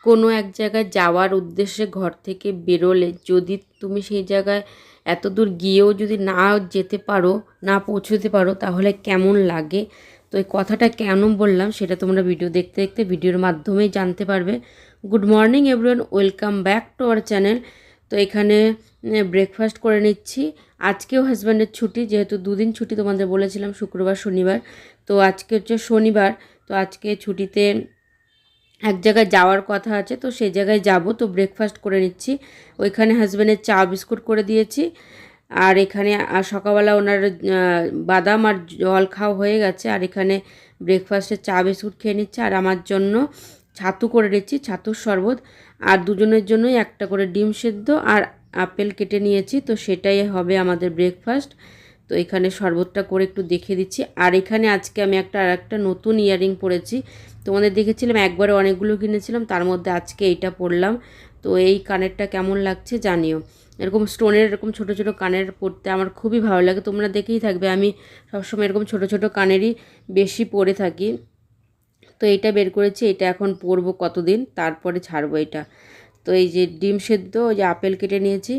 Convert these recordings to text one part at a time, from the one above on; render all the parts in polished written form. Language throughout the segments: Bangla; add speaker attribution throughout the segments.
Speaker 1: কোনো এক জায়গায় যাওয়ার উদ্দেশ্যে ঘর থেকে বেরোলে যদি তুমি সেই জায়গায় এত দূর গিয়েও যদি না যেতে পারো, না পৌঁছতে পারো, তাহলে কেমন লাগে। তো এই কথাটা কেন বললাম সেটা তোমরা ভিডিও দেখতে দেখতে ভিডিওর মাধ্যমেই জানতে পারবে। Good morning everyone, welcome back to our channel. তো এখানে ব্রেকফাস্ট করে নিচ্ছি। আজকেও হাজব্যান্ডের ছুটি, যেহেতু দুদিন ছুটি তোমাদের বলেছিলাম, শুক্রবার শনিবার। তো আজকে হচ্ছে শনিবার, তো আজকে ছুটিতে এক জায়গায় যাওয়ার কথা আছে, তো সেই জায়গায় যাব। তো ব্রেকফাস্ট করে নিচ্ছি। ওইখানে হাজব্যান্ডের চা বিস্কুট করে দিয়েছি। আর এখানে সকালবেলা ওনার বাদাম আর জল খাওয়া হয়ে গেছে। আর এখানে ব্রেকফাস্টে চা বিস্কুট খেয়ে নিচ্ছে। আর আমার জন্য ছাতু করে নিচ্ছি, ছাতুর শরবত। আর দুজনের জন্যই একটা করে ডিম সেদ্ধ আর আপেল কেটে নিয়েছি। তো সেটাই হবে আমাদের ব্রেকফাস্ট। তো এখানে শরবতটা করে একটু দেখে দিচ্ছি। আর এখানে আজকে আমি আরেকটা নতুন ইয়াররিং পরেছি। তোমাদের দেখেছিলাম একবারে অনেকগুলো কিনেছিলাম, তার মধ্যে আজকে এইটা পরলাম। তো এই কানেরটা কেমন লাগছে জানিও। এরকম স্টোনের এরকম ছোটো ছোটো কানের পরতে আমার খুবই ভালো লাগে। তোমরা দেখেই থাকবে আমি সবসময় এরকম ছোটো ছোটো কানেরই বেশি পরে থাকি। তো এইটা বের করেছি, এটা এখন পরবো কতদিন, তারপরে ছাড়বো এটা। তো এই যে ডিম সেদ্ধ, ওই যে আপেল কেটে নিয়েছি।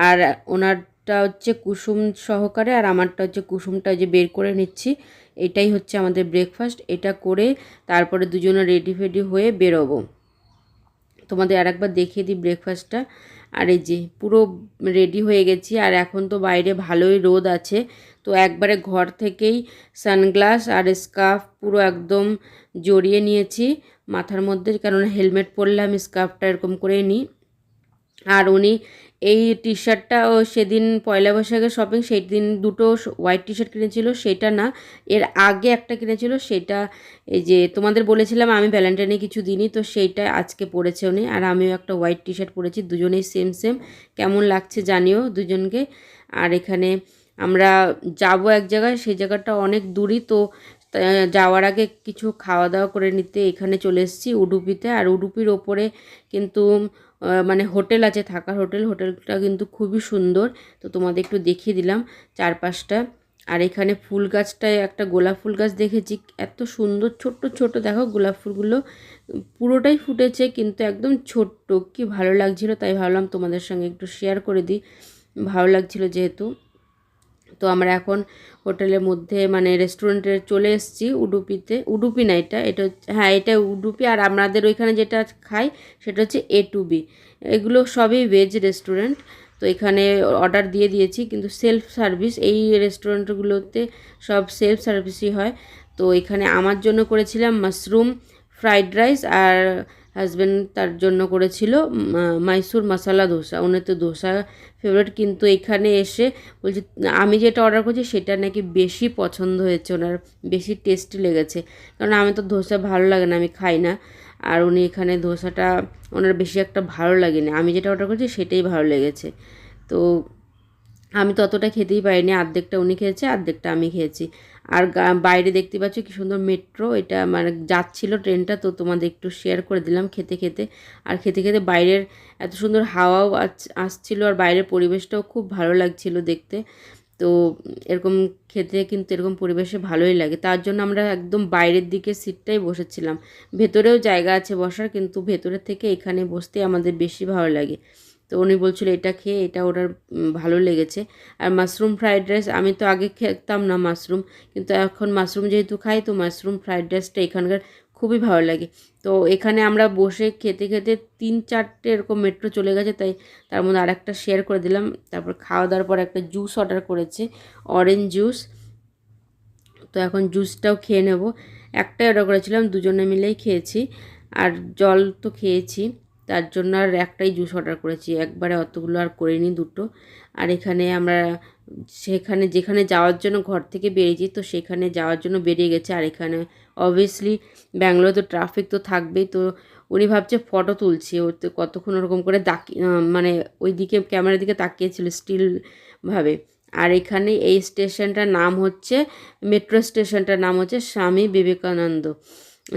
Speaker 1: আর ওনারটা হচ্ছে কুসুম সহকারে, আর আমারটা হচ্ছে কুসুমটা যে বের করে নিচ্ছি। এটাই হচ্ছে আমাদের ব্রেকফাস্ট। এটা করে তারপরে দুজনে রেডি ফেডি হয়ে বেরোবো। তোমাদের আরেকবার দেখিয়ে দিই ব্রেকফাস্টটা। আর এই যে পুরো রেডি হয়ে গেছি। আর এখন তো বাইরে ভালোই রোদ আছে, তো একবারে ঘর থেকেই সানগ্লাস আর স্কার্ফ পুরো একদম জড়িয়ে নিয়েছি মাথার মধ্যে, কারণ হেলমেট পরলে আমি স্কার্ফটা এরকম করেই নিই। আর উনি এই টি শার্টটা সেদিন পয়লা বৈশাখের শপিং, সেই দিন দুটো হোয়াইট টি শার্ট কিনেছিল, সেটা না, এর আগে একটা কিনেছিল, সেটা এই যে তোমাদের বলেছিলাম আমি ভ্যালেন্টাইনে কিছু দিনই, তো সেইটা আজকে পরেছে উনি। আর আমিও একটা হোয়াইট টি শার্ট পরেছি, দুজনেই সেম সেম। কেমন লাগছে জানিও দুজনকে। আর এখানে আমরা যাব এক জায়গায়, সেই জায়গাটা অনেক দূরই। তো যাওয়ার আগে কিছু খাওয়া দাওয়া করে নিতে এখানে চলে এসেছি উডুপিতে। আর উডুপির ওপরে কিন্তু মানে হোটেল আছে, থাকার হোটেল। হোটেলটা কিন্তু খুবই সুন্দর, তো তোমাদের একটু দেখিয়ে দিলাম চারপাশটা। আর এখানে ফুল গাছটায় একটা গোলাপ ফুল গাছ দেখেছি, এত সুন্দর ছোট্ট ছোট, দেখো গোলাপ ফুলগুলো পুরোটাই ফুটেছে, কিন্তু একদম ছোট্ট, কি ভালো লাগছিল। তাই ভাবলাম তোমাদের সঙ্গে একটু শেয়ার করে দিই, ভালো লাগছিল যেহেতু। তো আমরা এখন হোটেলের মধ্যে মানে রেস্টুরেন্টে চলে এসেছি উডুপিতে। উডুপি না, এটা হ্যাঁ এটা উডুপি। আর আমাদের ওইখানে যেটা খাই সেটা হচ্ছে A to B। এগুলো সবই ভেজ রেস্টুরেন্ট। তো এখানে অর্ডার দিয়ে দিয়েছি, কিন্তু সেলফ সার্ভিস, এই রেস্টুরেন্টগুলোতে সব সেলফ সার্ভিসই হয়। তো এখানে আমার জন্য করেছিলাম মাশরুম ফ্রাইড রাইস, আর হাজব্যান্ড তার জন্য করেছিল মাইসুর মশলা ধোসা। উনি তো ধোসা ফেভারিট, কিন্তু এখানে এসে বলছি আমি যেটা অর্ডার করছি সেটা নাকি বেশি পছন্দ হয়েছে ওনার, বেশি টেস্টি লেগেছে। কারণ আমি তো ধোসা ভালো লাগে না, আমি খাই না। আর উনি এখানে ধোসাটা ওনার বেশি একটা ভালো লাগেনি, আমি যেটা অর্ডার করছি সেটাই ভালো লেগেছে। তো আমি তো অতটা খেতেই পারিনি, অর্ধেকটা উনি খেয়েছে, অর্ধেকটা আমি খেয়েছি। আর বাইরে দেখতে পাচ্ছ কি সুন্দর মেট্রো, এটা মানে যাচ্ছিল ট্রেনটা, তো তোমাদের একটু শেয়ার করে দিলাম খেতে খেতে। আর খেতে খেতে বাইরের এত সুন্দর হাওয়াও আসছিল, আর বাইরের পরিবেশটাও খুব ভালো লাগছিল দেখতে। তো এরকম খেতে কিন্তু এরকম পরিবেশে ভালোই লাগে, তার জন্য আমরা একদম বাইরের দিকে সিটটাই বসেছিলাম। ভেতরেও জায়গা আছে বসার, কিন্তু ভেতরের থেকে এখানে বসতে আমাদের বেশি ভালো লাগে। তো উনি বলছিল এটা খেয়ে এটা ওটার ভালো লেগেছে। আর মাশরুম ফ্রাইড রাইস, আমি তো আগে খেতাম না মাশরুম, কিন্তু এখন মাশরুম যেহেতু খাই, তো মাশরুম ফ্রাইড রাইসটা এখানকার খুবই ভালো লাগে। তো এখানে আমরা বসে খেতে খেতে 3-4টে এরকম মেট্রো চলে গেছে, তাই তার মধ্যে আরেকটা শেয়ার করে দিলাম। তারপর খাওয়া দাওয়ার পর একটা জুস অর্ডার করেছে, অরেঞ্জ জুস। তো এখন জুসটাও খেয়ে নেব। একটাই অর্ডার করেছিলাম, দুজনে মিলেই খেয়েছি। আর জল তো খেয়েছি, তার জন্য আর একটাই জুস অর্ডার করেছি, একবারে অতগুলো আর করিনি, দুটো। আর এখানে আমরা যেখানে যাওয়ার জন্য ঘর থেকে বেরিয়েছি, তো সেখানে যাওয়ার জন্য বেরিয়ে গেছে। আর এখানে অবভিয়াসলি ব্যাঙ্গালোরে তো ট্রাফিক তো থাকবেই। তো উনি ভাবছে ফটো তুলছি, ও তো কতক্ষণ ওরকম করে মানে ওই দিকে ক্যামেরার দিকে তাকিয়েছিল স্টিলভাবে। আর এখানে এই স্টেশনটার নাম হচ্ছে, মেট্রো স্টেশনটার নাম হচ্ছে স্বামী বিবেকানন্দ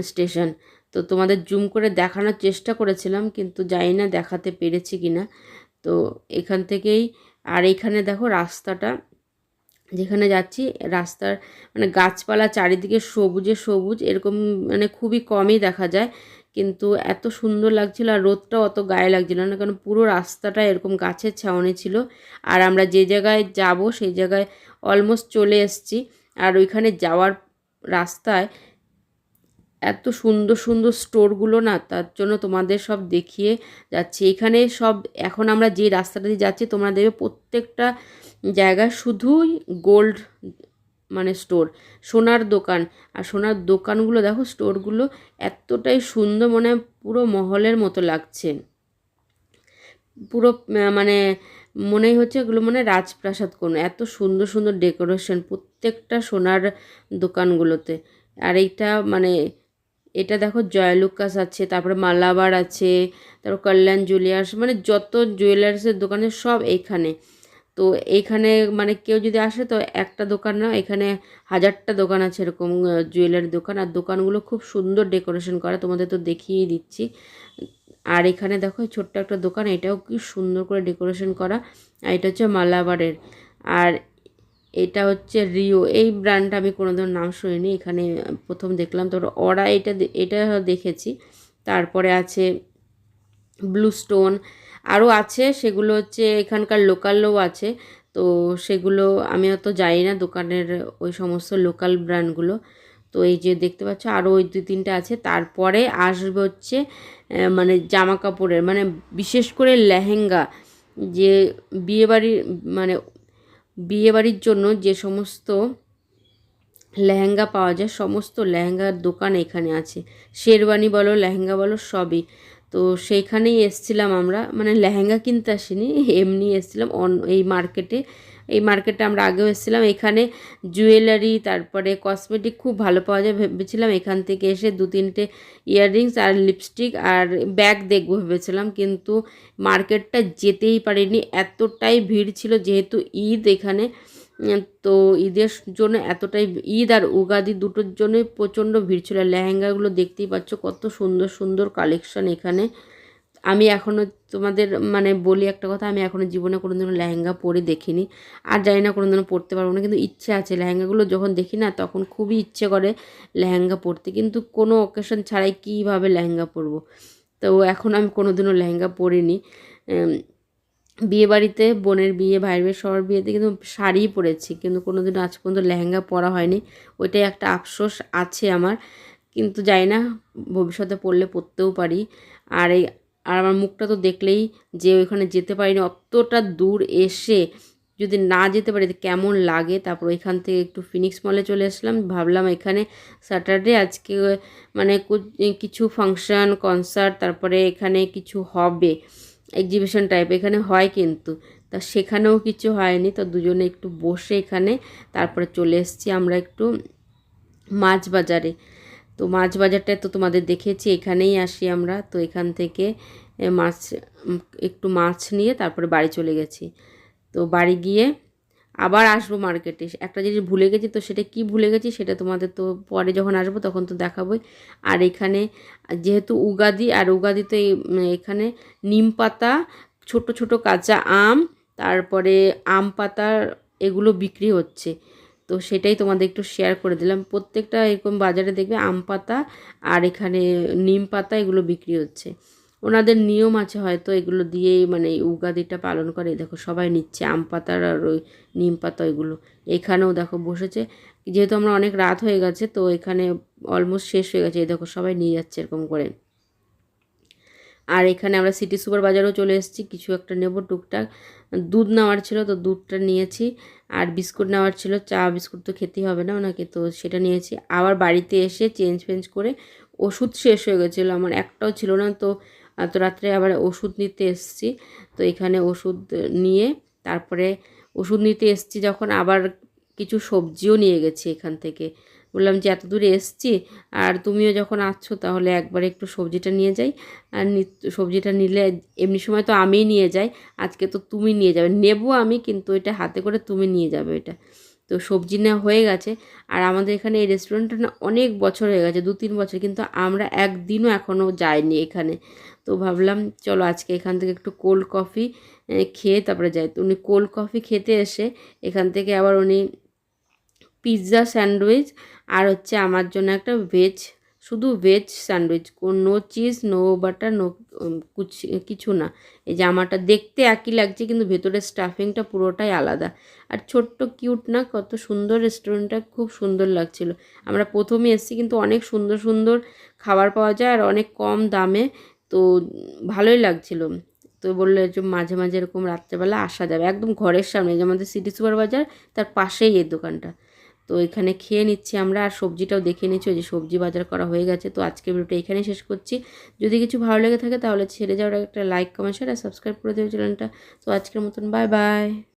Speaker 1: স্টেশন। তো তোমাদের জুম করে দেখানোর চেষ্টা করেছিলাম, কিন্তু জানি না দেখাতে পেরেছি কি না। তো এখান থেকেই, আর এইখানে দেখো রাস্তাটা যেখানে যাচ্ছি, রাস্তার মানে গাছপালা চারিদিকে সবুজে সবুজ, এরকম মানে খুবই কমই দেখা যায়। কিন্তু এত সুন্দর লাগছিল, আর রোদটাও অত গায়ে লাগছিল না, কারণ পুরো রাস্তাটা এরকম গাছের ছাউনি ছিল। আর আমরা যে জায়গায় যাব সেই জায়গায় অলমোস্ট চলে এসেছি। আর ওইখানে যাওয়ার রাস্তায় এত সুন্দর সুন্দর স্টোরগুলো না, তার জন্য তোমাদের সব দেখিয়ে যাচ্ছি। এখানে সব এখন আমরা যে রাস্তাটা দিয়ে যাচ্ছি তোমরা দেখবে প্রত্যেকটা জায়গায় শুধুই গোল্ড মানে স্টোর, সোনার দোকান। আর সোনার দোকানগুলো দেখো, স্টোরগুলো এতটাই সুন্দর, মনে হয় পুরো মহলের মতো লাগছে। পুরো মানে মনেই হচ্ছে এগুলো মানে রাজপ্রাসাদ কোনো, এত সুন্দর সুন্দর ডেকোরেশন প্রত্যেকটা সোনার দোকানগুলোতে। আর এইটা মানে এটা দেখো জয়লুকাস আছে, তারপরে মালাবার আছে, তারপর কল্যাণ জুয়েলার্স, মানে যত জুয়েলার্সের দোকানে সব এইখানে। তো এইখানে মানে কেউ যদি আসে তো একটা দোকান না, এখানে হাজারটা দোকান আছে এরকম জুয়েলারি দোকান। আর দোকানগুলো খুব সুন্দর ডেকোরেশন করা, তোমাদের তো দেখিয়েই দিচ্ছি। আর এখানে দেখো ছোট্ট একটা দোকান, এটাও কি সুন্দর করে ডেকোরেশন করা। আর এটা হচ্ছে মালাবারের। আর এটা হচ্ছে রিও, এই ব্র্যান্ডটা আমি কোনোদিন নাম শুনিনি, এখানে প্রথম দেখলাম। তো ওরা এটা দেখেছি। তারপরে আছে ব্লু স্টোন, আরও আছে, সেগুলো হচ্ছে এখানকার লোকালও আছে। তো সেগুলো আমি অত জানি না দোকানের ওই সমস্ত লোকাল ব্র্যান্ডগুলো। তো এই যে দেখতে পাচ্ছ আরও ওই 2-3টা আছে। তারপরে আসবে হচ্ছে মানে জামা কাপড়ের, মানে বিশেষ করে লেহেঙ্গা, যে বিয়েবাড়ির মানে বিয়েবাড়ির জন্য যে সমস্ত লেহেঙ্গা পাওয়া যায়, সমস্ত লেহেঙ্গার দোকান এখানে আছে। শেরওয়ানি বলো, লেহেঙ্গা বলো, সবই। তো সেইখানেই এসছিলাম আমরা, মানে লেহেঙ্গা কিনতে আসিনি, এমনি এসছিলাম এই মার্কেটে। এই মার্কেটে আমরা আগেও এসেছিলাম। এখানে জুয়েলারি তারপরে কসমেটিক খুব ভালো পাওয়া যায়। ভেবেছিলাম এখান থেকে এসে 2-3টে ইয়াররিংস আর লিপস্টিক আর ব্যাগ দেখবো ভেবেছিলাম, কিন্তু মার্কেটটা যেতেই পারিনি, এতটাই ভিড় ছিল। যেহেতু ঈদ এখানে, তো ঈদের জন্য এতটাই, ঈদ আর উগাদি দুটোর জন্যই প্রচণ্ড ভিড় ছিল। লেহেঙ্গাগুলো দেখতেই পাচ্ছ কত সুন্দর সুন্দর কালেকশন এখানে। আমি এখনও তোমাদের মানে বলি একটা কথা, আমি এখনও জীবনে কোনোদিনও লেহেঙ্গা পরে দেখিনি, আর জানি না কোনোদিনও পরতে পারবো না, কিন্তু ইচ্ছে আছে। লেহেঙ্গাগুলো যখন দেখি না তখন খুবই ইচ্ছে করে লেহেঙ্গা পরতে, কিন্তু কোনো অকেশন ছাড়াই কীভাবে লেহেঙ্গা পরবো। তো এখন আমি কোনোদিনও লেহেঙ্গা পরিনি। বিয়েবাড়িতে, বোনের বিয়ে, ভাইয়ের বিয়ে, সবার বিয়েতে কিন্তু শাড়িই পরেছি, কিন্তু কোনোদিনও আজ পর্যন্ত লেহেঙ্গা পরা হয়নি। ওইটাই একটা আফসোস আছে আমার, কিন্তু জানি না ভবিষ্যতে পরলে পরতেও পারি। আর আমার মুখটা তো দেখলেই, যে ওইখানে যেতে পারিনি, অতটা দূর এসে যদি না যেতে পারি কেমন লাগে। তারপর ওইখান থেকে একটু ফিনিক্স মলে চলে আসলাম, ভাবলাম এখানে স্যাটারডে আজকে মানে কিছু ফাংশন, কনসার্ট, তারপরে এখানে কিছু হবে, এক্সিবিশন টাইপ এখানে হয়, কিন্তু তা সেখানেও কিছু হয়নি। তো দুজনে একটু বসে এখানে তারপরে চলে এসেছি আমরা একটু মাছ বাজারে। তো মাছ বাজারটা তো তোমাদের দেখেছি, এখানেই আসি আমরা। তো এখান থেকে মাছ একটু মাছ নিয়ে তারপরে বাড়ি চলে গেছি। তো বাড়ি গিয়ে আবার আসবো মার্কেটে। একটা জিনিস ভুলে গেছি, তো সেটা কি ভুলে গেছি সেটা তোমাদের তো পরে যখন আসবো তখন তো দেখাবোই। আর এখানে যেহেতু উগাদি, আর উগাদিতে এখানে নিম পাতা, ছোট ছোট কাঁচা আম, তারপরে আম পাতা, এগুলো বিক্রি হচ্ছে। তো সেটাই তোমাদের একটু শেয়ার করে দিলাম। প্রত্যেকটা এরকম বাজারে দেখবে আম পাতা আর এখানে নিম পাতা এগুলো বিক্রি হচ্ছে। ওনাদের নিয়ম আছে হয়তো, এগুলো দিয়েই মানে উগাদিটা পালন করে। দেখো সবাই নিচ্ছে আম পাতার আর ওই নিম পাতা ওইগুলো। এখানেও দেখো বসেছে, যেহেতু আমরা অনেক রাত হয়ে গেছে তো এখানে অলমোস্ট শেষ হয়ে গেছে। এই দেখো সবাই নিয়ে যাচ্ছে এরকম করে। আর এখানে আমরা সিটি সুপার বাজারেও চলে এসেছি, কিছু একটা নেব টুকটাক। দুধ নেওয়ার ছিল তো দুধটা নিয়েছি, আর বিস্কুট নেওয়ার ছিল, চা বিস্কুট তো খেতেই হবে না ওনাকে, তো সেটা নিয়েছি। আবার বাড়িতে এসে চেঞ্জ ফেঞ্জ করে ওষুধ শেষ হয়ে গেছিলো, আমার একটাও ছিল না। তো রাত্রে আবার ওষুধ নিতে এসেছি। তো এখানে ওষুধ নিয়ে তারপরে ওষুধ নিতে এসেছি যখন, আবার কিছু সবজিও নিয়ে গেছি এখান থেকে। বললাম যে এত দূরে এসেছি আর তুমিও যখন আসছো তাহলে একবারে একটু সবজিটা নিয়ে যাই। আর সবজিটা নিলে এমনি সময় তো আমিই নিয়ে যাই, আজকে তো তুমি নিয়ে যাবে। নেবো আমি, কিন্তু এটা হাতে করে তুমি নিয়ে যাবে এটা। তো সবজি নেওয়া হয়ে গেছে। আর আমাদের এখানে এই রেস্টুরেন্টটা না অনেক বছর হয়ে গেছে, 2-3 বছর, কিন্তু আমরা একদিনও এখনও যাইনি এখানে। তো ভাবলাম চলো আজকে এখান থেকে একটু কোল্ড কফি খেয়ে তারপরে যাই। তো উনি কোল্ড কফি খেতে এসে এখান থেকে আবার উনি পিৎজা, স্যান্ডউইচ আর হচ্ছে আমার জন্য একটা ভেজ শুধু veg sandwich, no cheese, no butter, no কিছু না। এই জামাটা দেখতে একই লাগছে কিন্তু ভেতরের স্টাফিংটা পুরোটাই আলাদা। আর ছোট্ট কিউট না, কত সুন্দর রেস্টুরেন্টটা, খুব সুন্দর লাগছিল। আমরা প্রথমে এসেছি, কিন্তু অনেক সুন্দর সুন্দর খাবার পাওয়া যায় আর অনেক কম দামে, তো ভালোই লাগছিল। তো বললো যে মাঝে মাঝে এরকম রাত্রেবেলা আসা যাবে, একদম ঘরের সামনে, যে আমাদের সিটি সুপার বাজার তার পাশেই এই দোকানটা। তো এখানে খেয়ে নিচ্ছি আমরা, আর সবজিটাও দেখে নিচ্ছি, ওই যে সবজি বাজার করা হয়ে গেছে। তো আজকে ভিডিওটা এখানেই শেষ করছি। যদি কিছু ভালো লেগে থাকে তাহলে ছেড়ে যাওয়ার একটা লাইক, কমেন্ট, শেয়ার আর সাবস্ক্রাইব করে দেবে চ্যানেলটা। তো আজকের মতন বাই বাই।